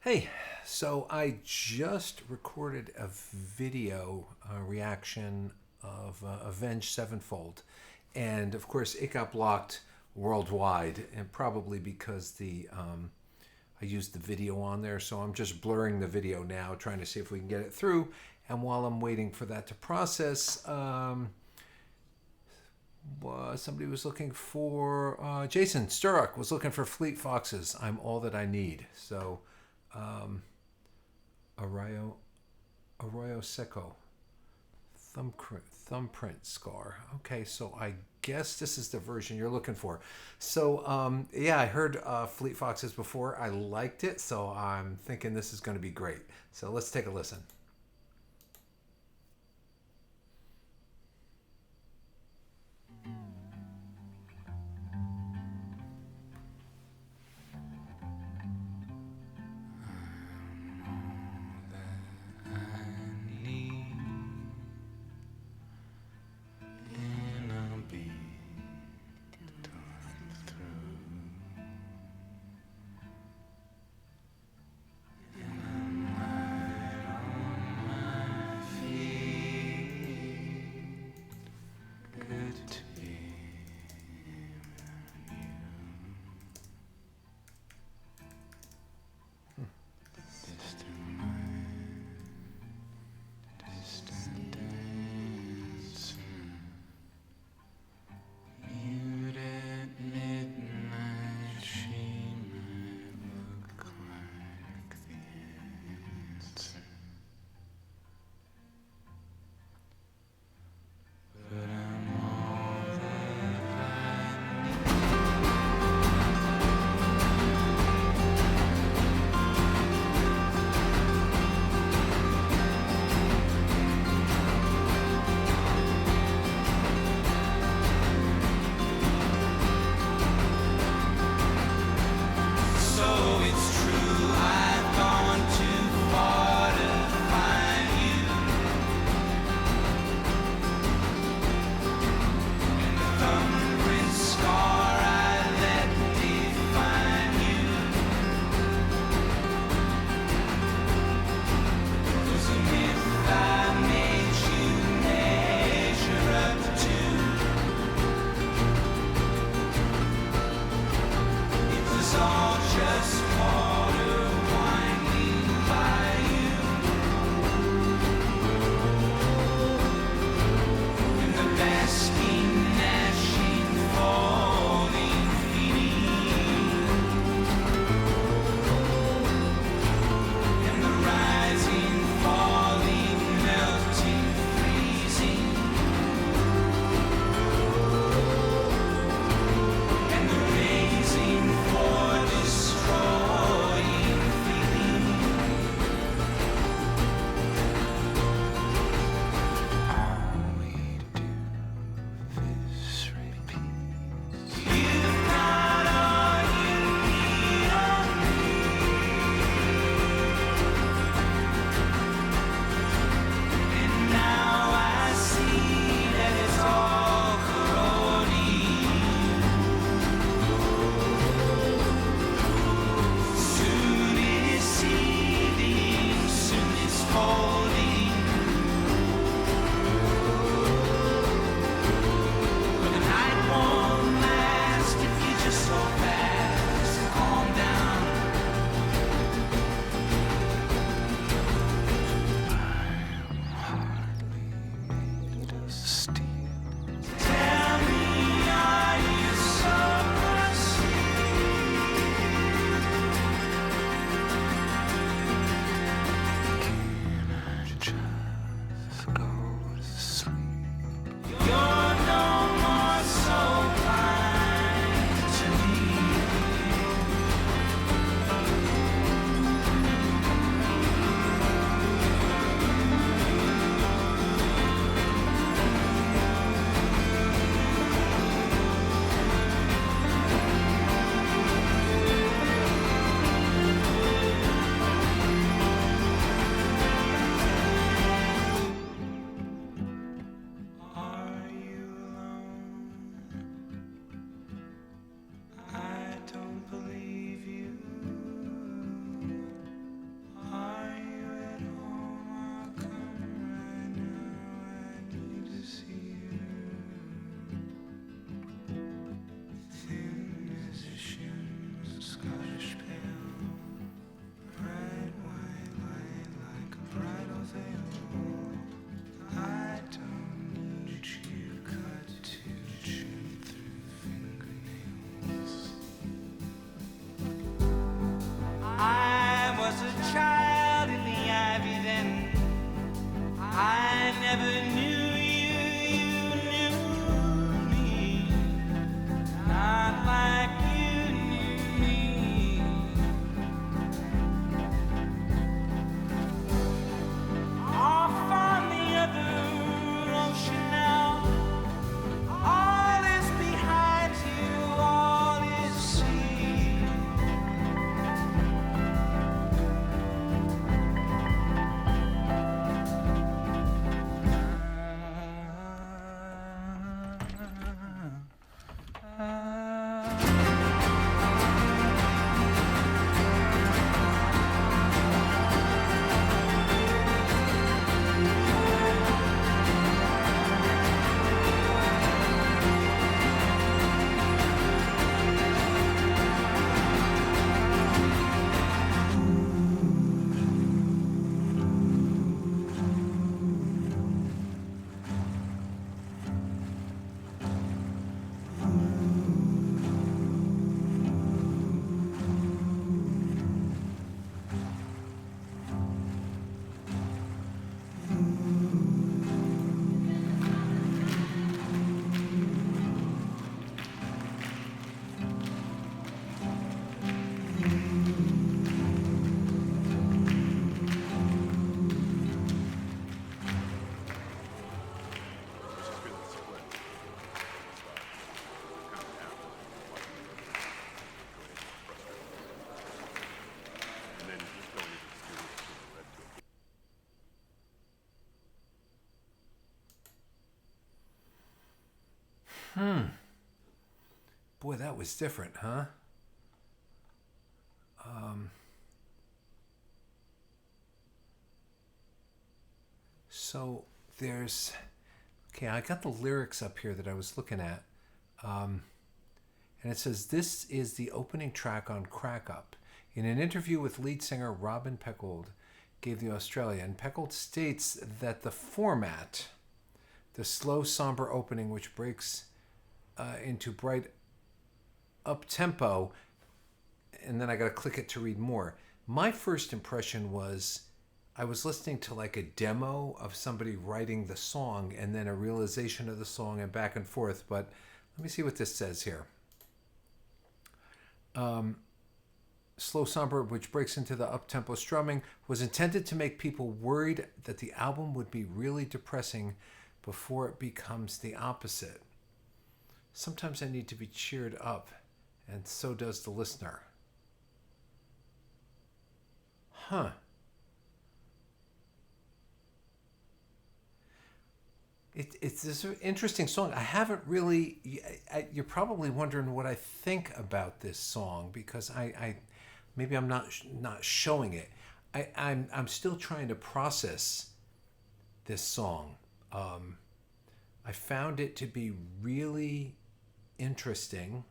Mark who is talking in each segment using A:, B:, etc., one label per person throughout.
A: Hey, so I just recorded a video reaction of Avenged Sevenfold, and of course it got blocked worldwide, and probably because I used the video on there. So I'm just blurring the video now, trying to see if we can get it through. And while I'm waiting for that to process, somebody was looking for Jason Sturrock was looking for Fleet Foxes. I'm all that I need. So. Arroyo, Arroyo Seco, thumbprint scar. Okay, so I guess this is the version you're looking for. So, yeah, I heard Fleet Foxes before. I liked it, so I'm thinking this is going to be great. So let's take a listen.
B: child in the ivy then. I never knew you knew me, not like you knew me. Off on the other ocean now, all is behind you, all is sea.
A: Boy, that was different, huh? So there's... Okay, I got the lyrics up here that I was looking at. And it says, this is the opening track on Crack Up. In an interview with lead singer Robin Peckold gave the Australian, Peckold states that the format, the slow, somber opening which breaks into bright up-tempo, and then I got to click it to read more. My first impression was I was listening to like a demo of somebody writing the song and then a realization of the song and back and forth, but let me see what this says here. Slow somber, which breaks into the up-tempo strumming, was intended to make people worried that the album would be really depressing before it becomes the opposite. Sometimes I need to be cheered up, and so does the listener. Huh. It's this interesting song. I haven't really... You're probably wondering what I think about this song because I maybe I'm not showing it. I'm still trying to process this song. I found it to be really interesting,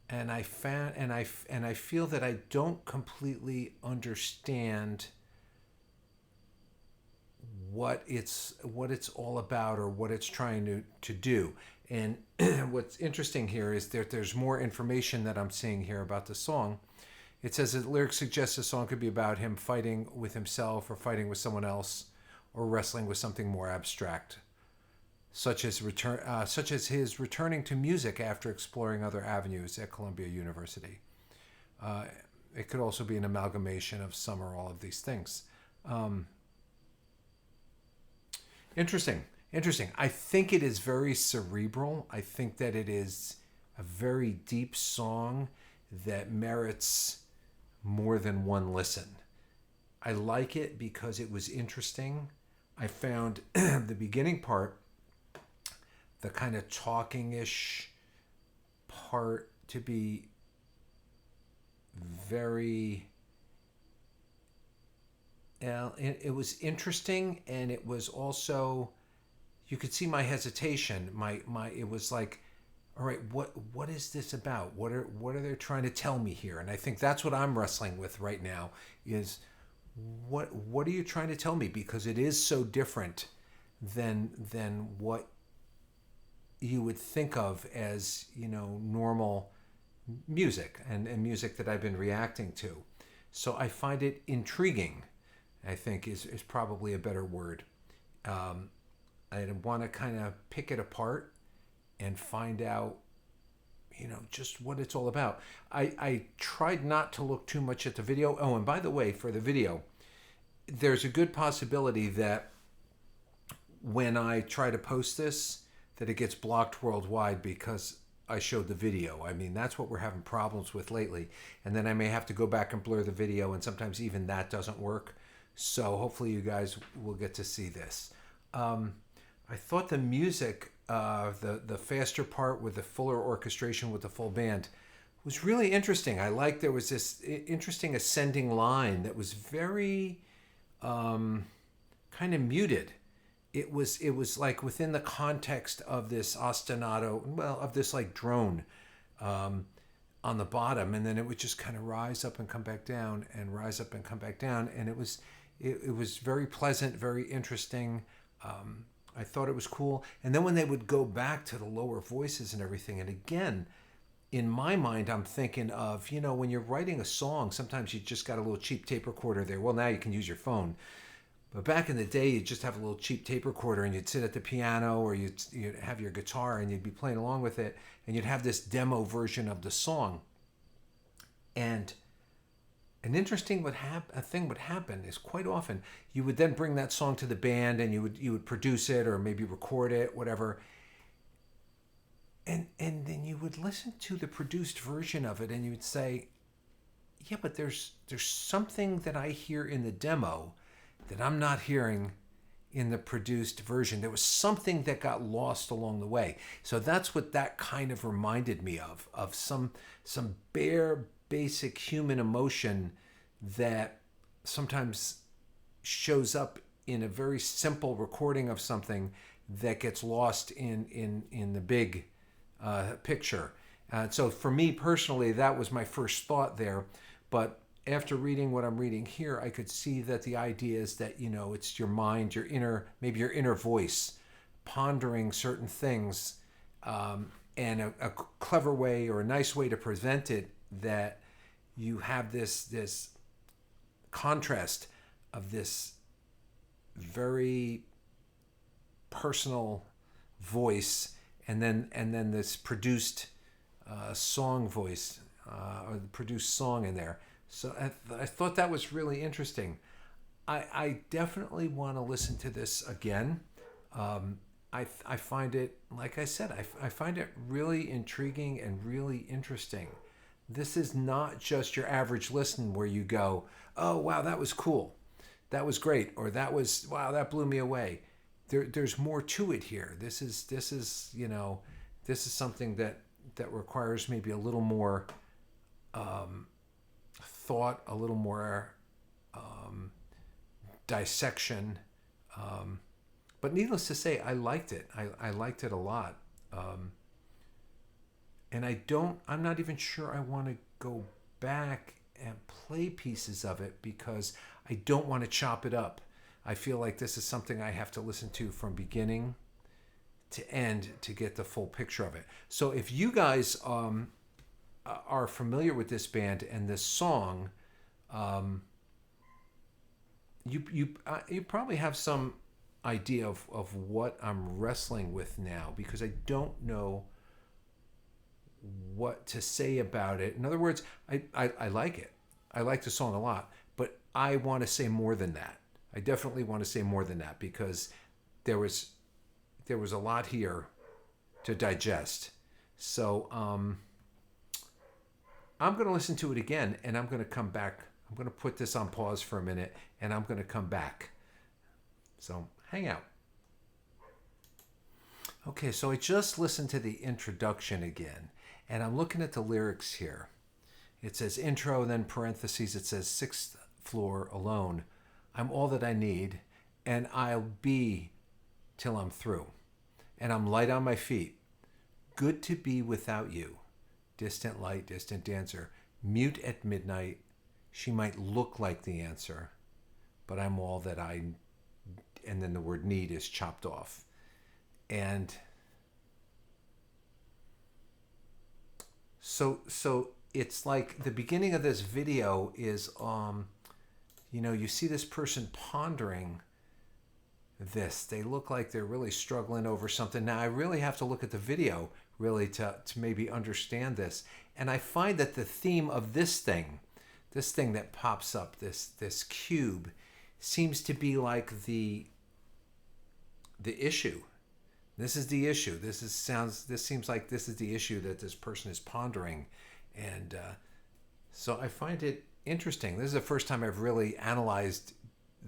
A: and I feel that I don't completely understand what it's all about or what it's trying to do. And what's interesting here is that there's more information that I'm seeing here about the song. It says that the lyrics suggest the song could be about him fighting with himself or fighting with someone else or wrestling with something more abstract, such as his returning to music after exploring other avenues at Columbia University. It could also be an amalgamation of some or all of these things. Interesting. I think it is very cerebral. I think that it is a very deep song that merits more than one listen. I like it because it was interesting. I found the beginning part, the kind of talking-ish part, to be very... It was interesting, and it was also... You could see my hesitation. It was like, all right, what is this about? What are they trying to tell me here? And I think that's what I'm wrestling with right now is what are you trying to tell me? Because it is so different than what you would think of as, normal music and music that I've been reacting to. So I find it intriguing, I think is probably a better word. I want to kind of pick it apart and find out, just what it's all about. I tried not to look too much at the video. Oh, and by the way, for the video, there's a good possibility that when I try to post this, that it gets blocked worldwide because I showed the video. I mean, that's what we're having problems with lately. And then I may have to go back and blur the video, and sometimes even that doesn't work. So hopefully you guys will get to see this. I thought the music, the faster part with the fuller orchestration with the full band, was really interesting. I liked there was this interesting ascending line that was very kind of muted. It was like within the context of this ostinato, of this like drone on the bottom, and then it would just kind of rise up and come back down and rise up and come back down, and it was very pleasant, very interesting. I thought it was cool. And then when they would go back to the lower voices and everything, and again, in my mind, I'm thinking of, when you're writing a song, sometimes you just got a little cheap tape recorder there. Well, now you can use your phone. But back in the day, you'd just have a little cheap tape recorder, and you'd sit at the piano, or you'd have your guitar, and you'd be playing along with it, and you'd have this demo version of the song. And an interesting thing would happen is quite often you would then bring that song to the band, and you would produce it or maybe record it, whatever. And then you would listen to the produced version of it, and you would say, yeah, but there's something that I hear in the demo that I'm not hearing in the produced version. There was something that got lost along the way. So that's what that kind of reminded me of some bare basic human emotion that sometimes shows up in a very simple recording of something that gets lost in the big picture. So for me personally, that was my first thought there. But after reading what I'm reading here, I could see that the idea is that, it's your mind, maybe your inner voice, pondering certain things, and a clever way or a nice way to present it, that you have this contrast of this very personal voice and then this produced song voice, or the produced song in there. So I thought that was really interesting. I definitely want to listen to this again. I find it, like I said, I find it really intriguing and really interesting. This is not just your average listen where you go, oh, wow, that was cool. That was great. Or wow, that blew me away. There's more to it here. This is something that requires maybe a little more thought, a little more dissection. But needless to say, I liked it. I liked it a lot. And I'm not even sure I want to go back and play pieces of it because I don't want to chop it up. I feel like this is something I have to listen to from beginning to end to get the full picture of it. So if you guys are familiar with this band and this song, you probably have some idea of what I'm wrestling with now, because I don't know what to say about it. In other words, I like it. I like the song a lot, but I want to say more than that. I definitely want to say more than that, because there was a lot here to digest. So I'm going to listen to it again, and I'm going to come back. I'm going to put this on pause for a minute, and I'm going to come back. So hang out. Okay, so I just listened to the introduction again, and I'm looking at the lyrics here. It says intro, then parentheses, it says sixth floor alone. I'm all that I need, and I'll be till I'm through. And I'm light on my feet. Good to be without you. Distant light, distant dancer. Mute at midnight. She might look like the answer, but I'm all that I... And then the word need is chopped off. And so it's like the beginning of this video is, you see this person pondering this. They look like they're really struggling over something. Now, I really have to look at the video really to maybe understand this. And I find that the theme of this thing that pops up, this cube, seems to be like the issue. This is the issue. This seems like this is the issue that this person is pondering. And so I find it interesting. This is the first time I've really analyzed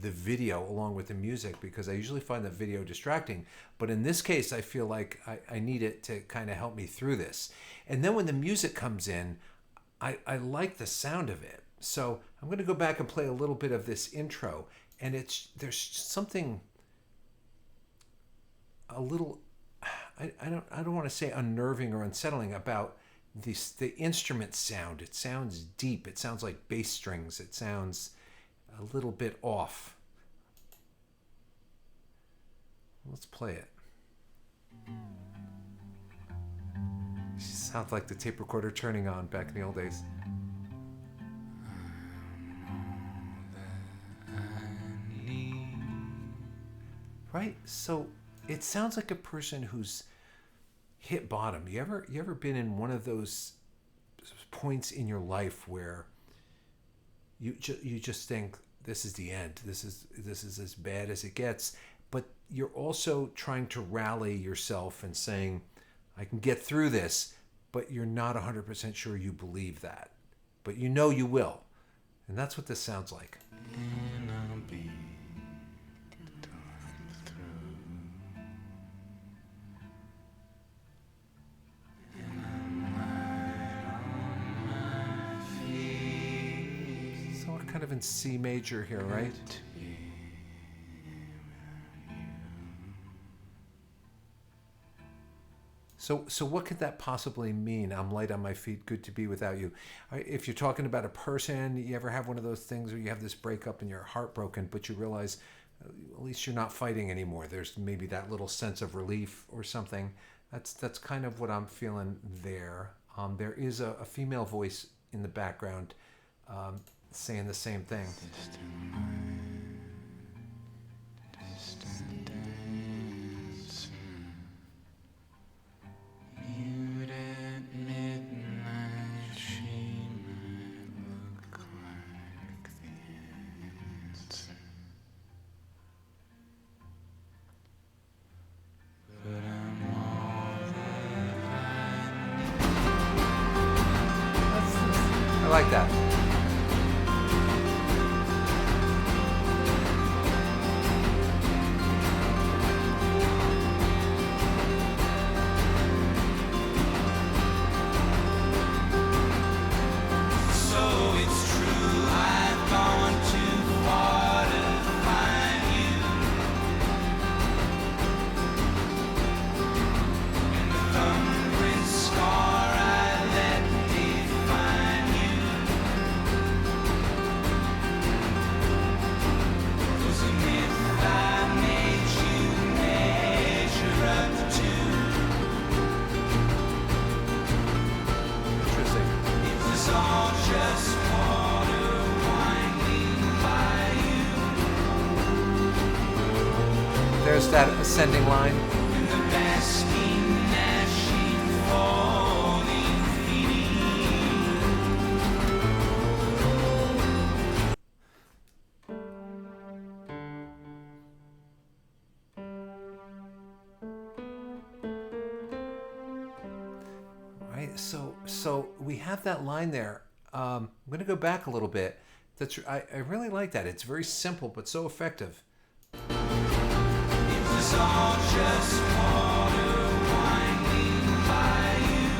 A: the video along with the music, because I usually find the video distracting. But in this case, I feel like I need it to kind of help me through this. And then when the music comes in, I like the sound of it. So I'm going to go back and play a little bit of this intro. And there's something a little, I don't want to say unnerving or unsettling about the instrument sound. It sounds deep. It sounds like bass strings. It sounds a little bit off. Let's play it. Sounds like the tape recorder turning on back in the old days. Right? So it sounds like a person who's hit bottom. You ever been in one of those points in your life where you just think this is the end. This is as bad as it gets. But you're also trying to rally yourself and saying, I can get through this, but you're not 100% sure you believe that. But you know you will. And that's what this sounds like.
B: And I'll be
A: kind of in C major here, right? So what could that possibly mean? I'm light on my feet, good to be without you. If you're talking about a person, you ever have one of those things where you have this breakup and you're heartbroken, but you realize at least you're not fighting anymore. There's maybe that little sense of relief or something. That's kind of what I'm feeling there. There is a female voice in the background saying the same thing. I like that. There's that ascending line. Right, so we have that line there. I'm going to go back a little bit. I really like that. It's very simple but so effective.
B: All just water winding by you,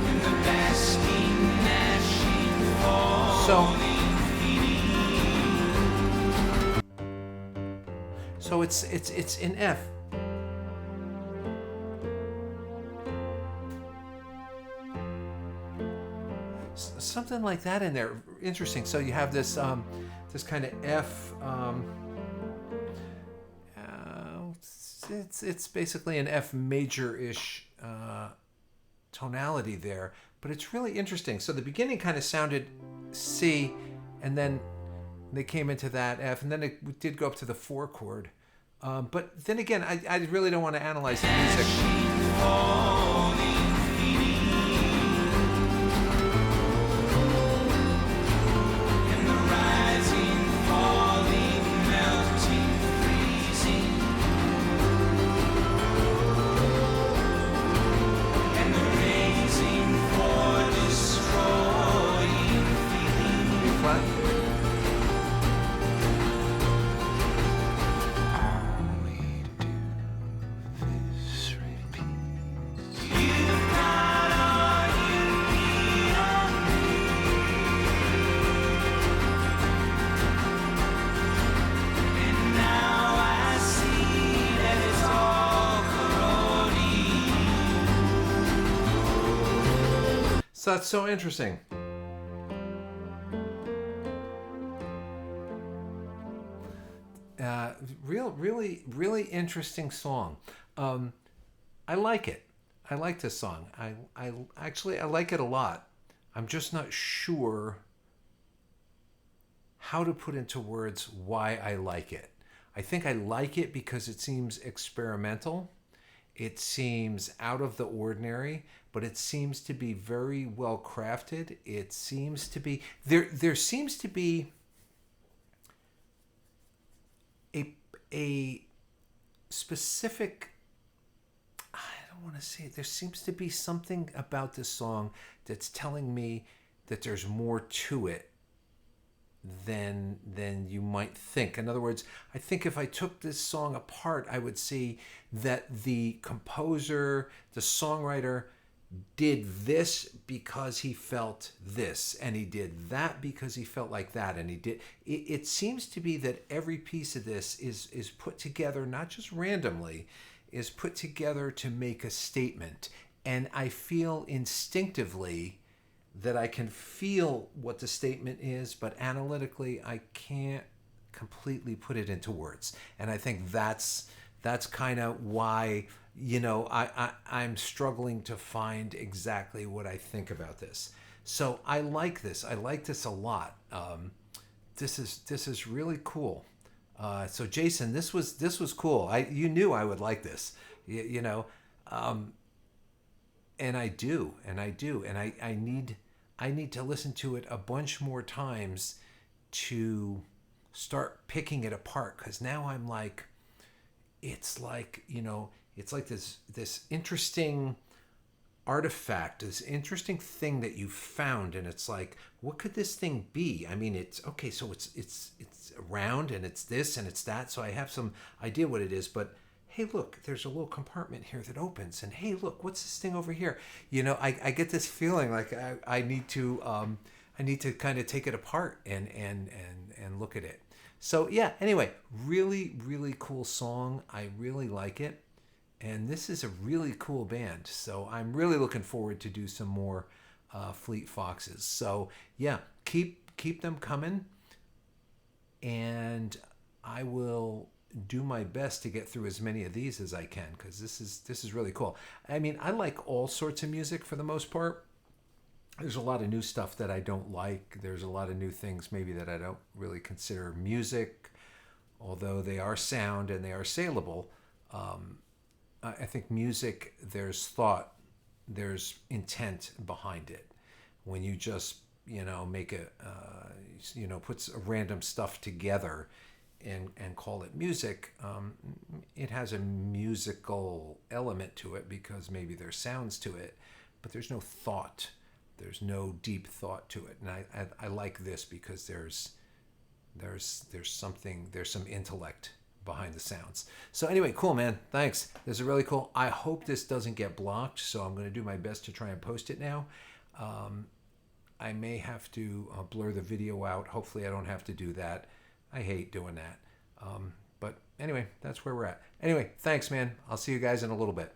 B: and the basking, gnashing, falling feet.
A: So it's in F. Something like that in there. Interesting. So you have this this kind of F. It's basically an F major-ish tonality there, but it's really interesting. So the beginning kind of sounded C, and then they came into that F, and then it did go up to the 4 chord. But then again, I really don't want to analyze the music. So that's so interesting. Really interesting song. I like it. I like this song. I actually like it a lot. I'm just not sure how to put into words why I like it. I think I like it because it seems experimental. It seems out of the ordinary, but it seems to be very well crafted. It seems to be there seems to be a specific, I don't want to say it, there seems to be something about this song that's telling me that there's more to it than you might think. In other words, I think if I took this song apart, I would see that the composer, the songwriter, did this because he felt this, and he did that because he felt like that, and he did it seems to be that every piece of this is put together, not just randomly, is put together to make a statement. And I feel instinctively that I can feel what the statement is, but analytically I can't completely put it into words. And I think that's kind of why, I'm struggling to find exactly what I think about this. So I like this. I like this a lot. This is really cool. So Jason, this was cool. You knew I would like this, and I do, and I need to listen to it a bunch more times to start picking it apart, because now I'm like, it's like this interesting artifact, this interesting thing that you found, and it's like, what could this thing be? I mean, it's okay, so it's round, and it's this and it's that, so I have some idea what it is, but hey, look, there's a little compartment here that opens, and hey, look, what's this thing over here? I get this feeling like I need to kind of take it apart and look at it. So yeah, anyway, really, really cool song. I really like it. And this is a really cool band. So I'm really looking forward to do some more Fleet Foxes. So yeah, keep them coming. And I will do my best to get through as many of these as I can, because this is really cool. I mean, I like all sorts of music for the most part. There's a lot of new stuff that I don't like. There's a lot of new things maybe that I don't really consider music, although they are sound and they are saleable. I think music, there's thought, there's intent behind it. When you just, make puts random stuff together and call it music, it has a musical element to it because maybe there's sounds to it, but there's no thought. There's no deep thought to it. And I like this because there's some intellect behind the sounds. So anyway, cool, man. Thanks. This is really cool. I hope this doesn't get blocked, so I'm going to do my best to try and post it now. I may have to blur the video out. Hopefully I don't have to do that. I hate doing that. But anyway, that's where we're at. Anyway, thanks, man. I'll see you guys in a little bit.